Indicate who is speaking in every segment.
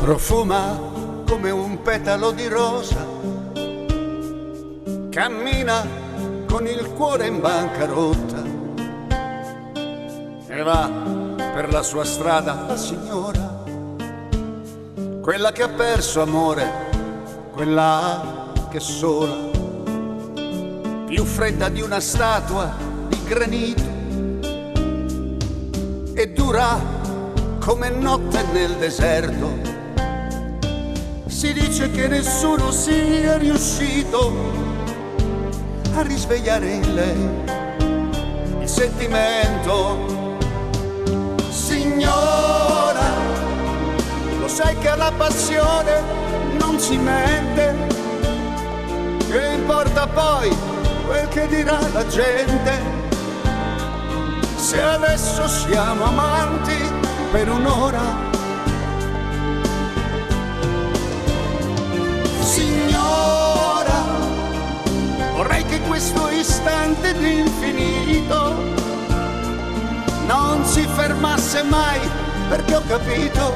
Speaker 1: Profuma come un petalo di rosa, cammina con il cuore in bancarotta e va per la sua strada la signora, quella che ha perso amore, quella che è sola, più fredda di una statua di granito e dura come notte nel deserto. Si dice che nessuno sia riuscito a risvegliare in lei il sentimento. Signora, lo sai che alla passione non si mente, che importa poi quel che dirà la gente, se adesso siamo amanti per un'ora. Signora, vorrei che questo istante di infinito non si fermasse mai, perché ho capito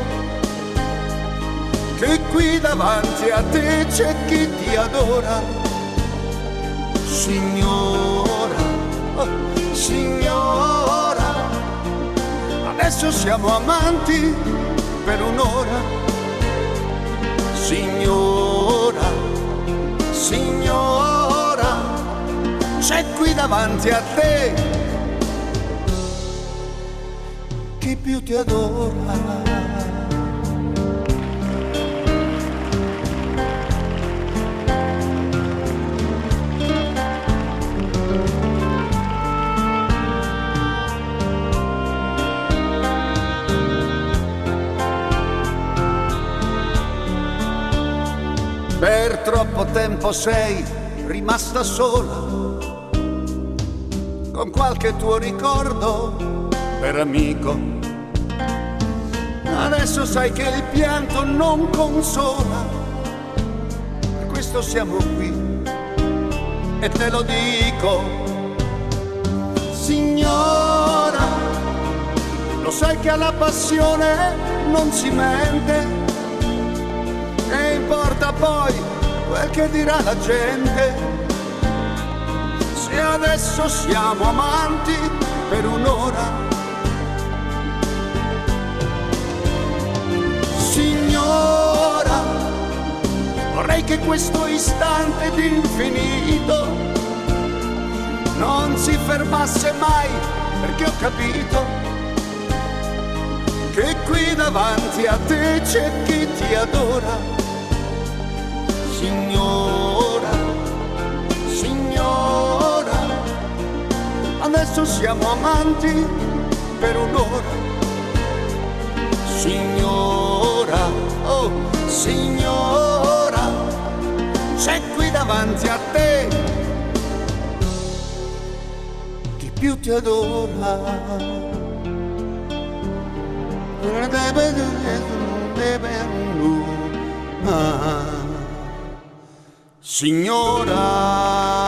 Speaker 1: che qui davanti a te c'è chi ti adora. Signora, oh, signora, adesso siamo amanti per un'ora. Signora, signora, c'è qui davanti a te chi più ti adora. Per troppo tempo sei rimasta sola, con qualche tuo ricordo per amico. Adesso sai che il pianto non consola, per questo siamo qui e te lo dico. Signora, lo sai che alla passione non si mente, che importa poi quel che dirà la gente, se adesso siamo amanti per un'ora. Signora, vorrei che questo istante di infinito non si fermasse mai, perché ho capito che qui davanti a te c'è chi ti adora. Signora, signora, adesso siamo amanti per un'ora. Signora, oh signora, c'è qui davanti a te chi più ti adora. Signora.